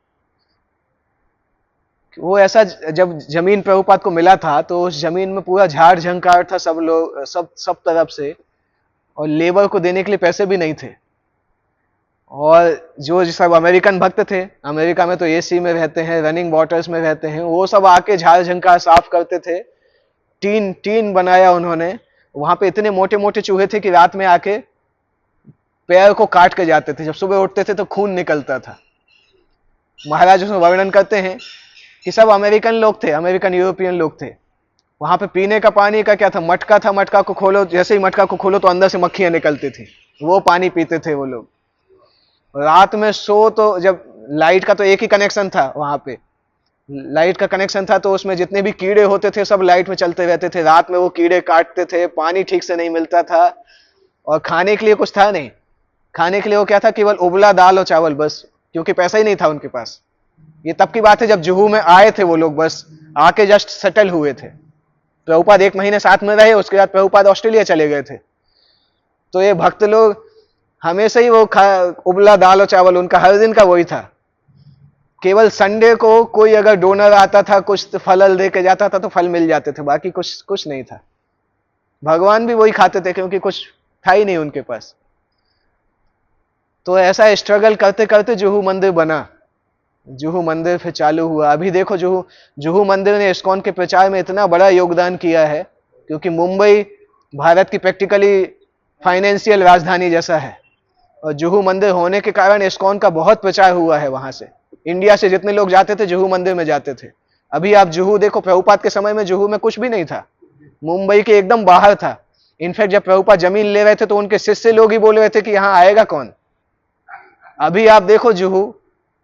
वो ऐसा, जब जमीन प्रभुपाद को मिला था तो उस जमीन में पूरा झाड़ झंकार था, सब लोग सब तरफ से, और लेबर को देने के लिए पैसे भी नहीं थे। और जो सब अमेरिकन भक्त थे, अमेरिका में तो एसी में रहते हैं, रनिंग वाटर्स में रहते हैं, वो सब आके झाड़ झंकार साफ करते थे। टीन बनाया उन्होंने, वहां पे इतने मोटे मोटे चूहे थे कि रात में आके पैर को काट के जाते थे, जब सुबह उठते थे तो खून निकलता था। महाराज उसमें वर्णन करते हैं कि सब अमेरिकन लोग थे, अमेरिकन यूरोपियन लोग थे। वहां पे पीने का पानी का क्या था, मटका था, मटका को खोलो, जैसे ही मटका को खोलो तो अंदर से मक्खियां निकलती थी, वो पानी पीते थे वो लोग। रात में सो तो, जब लाइट का तो एक ही कनेक्शन था वहां पे, लाइट का कनेक्शन था, तो उसमें जितने भी कीड़े होते थे सब लाइट में चलते रहते थे, रात में वो कीड़े काटते थे, पानी ठीक से नहीं मिलता था, और खाने के लिए कुछ था नहीं। खाने के लिए वो क्या था, केवल उबला दाल और चावल बस, क्योंकि पैसा ही नहीं था उनके पास। ये तब की बात है जब जुहू में आए थे वो लोग, बस आके जस्ट सेटल हुए थे। प्रभुपाद 1 महीने साथ में रहे, उसके बाद प्रभुपाद ऑस्ट्रेलिया चले गए थे। तो ये भक्त लोग हमेशा ही वो उबला दाल और चावल उनका हर दिन का वही था। केवल संडे को कोई अगर डोनर आता था, कुछ फल दे के जाता था तो फल मिल जाते थे, बाकी कुछ नहीं था। भगवान भी वही खाते थे क्योंकि कुछ था ही नहीं उनके पास। तो ऐसा स्ट्रगल करते करते जुहू मंदिर बना, जुहू मंदिर फिर चालू हुआ। अभी देखो जुहू मंदिर ने इस्कॉन के प्रचार में इतना बड़ा योगदान किया है, क्योंकि मुंबई भारत की प्रैक्टिकली फाइनेंशियल राजधानी जैसा है, और जुहू मंदिर होने के कारण इस्कॉन का बहुत प्रचार हुआ है। वहां से इंडिया से जितने लोग जाते थे जुहू मंदिर में जाते थे। अभी आप जुहू देखो, प्रभुपाद के समय में जुहू में कुछ भी नहीं था, मुंबई के एकदम बाहर था। इनफैक्ट जब प्रभुपाद जमीन ले रहे थे तो उनके शिष्य लोग ही बोल रहे थे कि यहां आएगा कौन। अभी आप देखो जुहू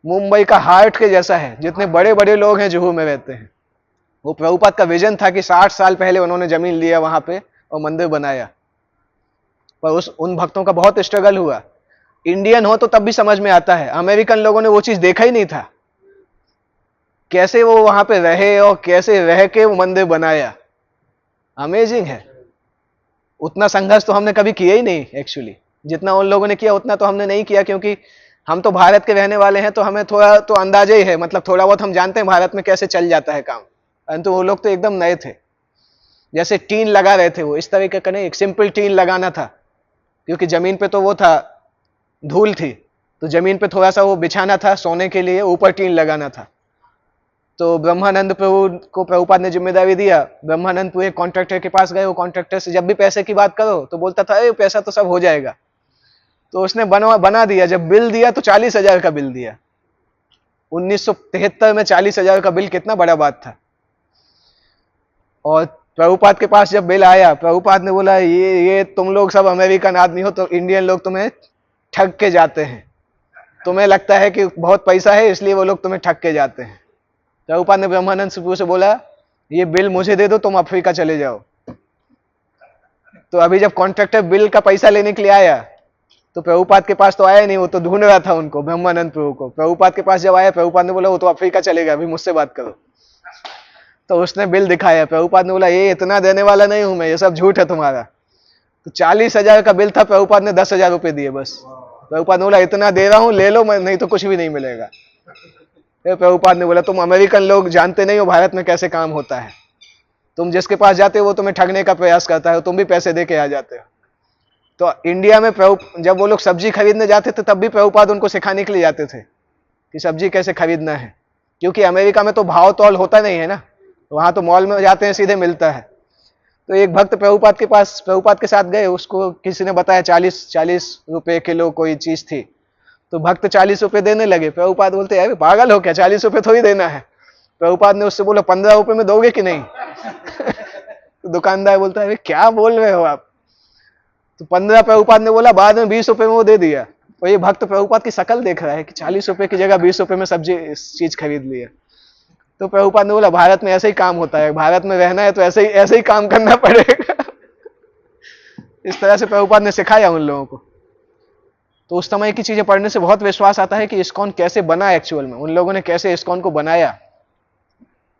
मुंबई का हार्ट के जैसा है, जितने बड़े बड़े लोग हैं जुहू में रहते हैं। वो प्रभुपाद का विजन था कि 60 साल पहले उन्होंने जमीन लिया वहां पे और मंदिर बनाया, पर उन भक्तों का बहुत स्ट्रगल हुआ। इंडियन हो तो तब भी समझ में आता है, अमेरिकन लोगों ने वो चीज देखा ही नहीं था, कैसे वो वहां पे रहे और कैसे रह के वो मंदिर बनाया। अमेजिंग है। उतना संघर्ष तो हमने कभी किया ही नहीं एक्चुअली, जितना उन लोगों ने किया उतना तो हमने नहीं किया, क्योंकि हम तो भारत के रहने वाले हैं, तो हमें थोड़ा तो अंदाजा ही है, मतलब थोड़ा बहुत हम जानते हैं भारत में कैसे चल जाता है काम। परंतु वो लोग तो एकदम नए थे। जैसे टीन लगा रहे थे, वो इस तरीके का नहीं, एक सिंपल टीन लगाना था, क्योंकि जमीन पे तो वो था, धूल थी, तो जमीन पे थोड़ा सा वो बिछाना था सोने के लिए, ऊपर टीन लगाना था। तो ब्रह्मानंद प्रभु को प्रभुपाद ने जिम्मेदारी दिया। ब्रह्मानंद पूरे कॉन्ट्रैक्टर के पास गए, वो कॉन्ट्रैक्टर से जब भी पैसे की बात करो तो बोलता था अरे पैसा तो सब हो जाएगा। तो उसने बना दिया। जब बिल दिया तो 40,000 का बिल दिया। 1973 में 40,000 का बिल कितना बड़ा बात था। और प्रभुपाद के पास जब बिल आया, प्रभुपाद ने बोला ये तुम लोग सब अमेरिकन आदमी हो, तो इंडियन लोग तुम्हें ठग के जाते हैं, तुम्हें लगता है कि बहुत पैसा है इसलिए वो लोग तुम्हें ठग के जाते हैं। प्रभुपाद ने ब्रह्मानंद प्रभु से बोला ये बिल मुझे दे दो, तुम अफ्रीका चले जाओ। तो अभी जब कॉन्ट्रैक्टर बिल का पैसा लेने के लिए आया तो प्रभुपाद के पास तो आया नहीं, वो तो ढूंढ रहा था उनको, ब्रह्मानंद प्रभु को। प्रभुपाद के पास जब आया, प्रभुपाद ने बोला वो तो अफ्रीका चलेगा, अभी मुझसे बात करो। तो उसने बिल दिखाया, प्रभुपाद ने बोला ये इतना देने वाला नहीं हूं मैं, ये सब झूठ है तुम्हारा। तो 40,000 का बिल था, प्रभुपाद ने 10,000 रुपए दिए बस। प्रभुपाद ने बोला इतना दे रहा हूं, ले लो, नहीं तो कुछ भी नहीं मिलेगा। फिर प्रभुपाद ने बोला तुम अमेरिकन लोग जानते नहीं हो भारत में कैसे काम होता है, तुम जिसके पास जाते हो वो तुम्हें ठगने का प्रयास करता है, तुम भी पैसे दे के आ जाते हो। तो इंडिया में जब वो लोग सब्जी खरीदने जाते थे तब भी प्रभुपाद उनको सिखाने के लिए जाते थे कि सब्जी कैसे खरीदना है, क्योंकि अमेरिका में तो भाव तौल होता नहीं है ना, वहां तो मॉल में जाते हैं सीधे मिलता है। तो एक भक्त प्रभुपाद के साथ गए, उसको किसी ने बताया 40 रुपए किलो कोई चीज थी। तो भक्त 40 रुपए देने लगे। प्रभुपाद बोलते अरे पागल हो क्या, 40 रुपए थोड़ी देना है। प्रभुपाद ने उससे बोला 15 रुपए में दोगे कि नहीं? तो दुकानदार बोलता है क्या बोल रहे हो आप। तो 15 प्रभुपाद ने बोला, बाद में 20 रुपए में वो दे दिया। तो ये भक्त प्रभुपाद की शकल देख रहा है कि 40 रुपए की जगह 20 रुपए में सब्जी चीज खरीद लिया। तो प्रभुपाद ने बोला भारत में ऐसे ही काम होता है, भारत में रहना है तो ऐसे ही काम करना पड़ेगा। इस तरह से प्रभुपाद ने सिखाया उन लोगों को। तो उस समय की चीजें पढ़ने से बहुत विश्वास आता है कि इस्कॉन कैसे बना एक्चुअल में, उन लोगों ने कैसे इस्कॉन को बनाया।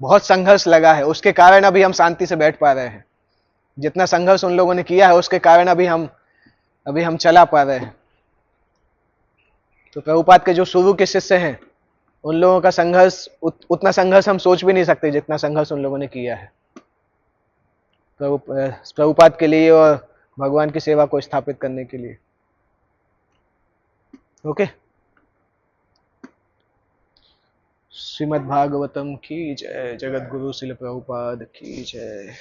बहुत संघर्ष लगा है, उसके कारण अभी हम शांति से बैठ पा रहे हैं। जितना संघर्ष उन लोगों ने किया है उसके कारण अभी हम चला पा रहे हैं। तो प्रभुपाद के जो शुरू के शिष्य हैं उन लोगों का संघर्ष, उतना संघर्ष हम सोच भी नहीं सकते जितना संघर्ष उन लोगों ने किया है प्रभुपाद के लिए और भगवान की सेवा को स्थापित करने के लिए। ओके, श्रीमद् भागवतम की जय, जगत गुरु श्रील प्रभुपाद की जय।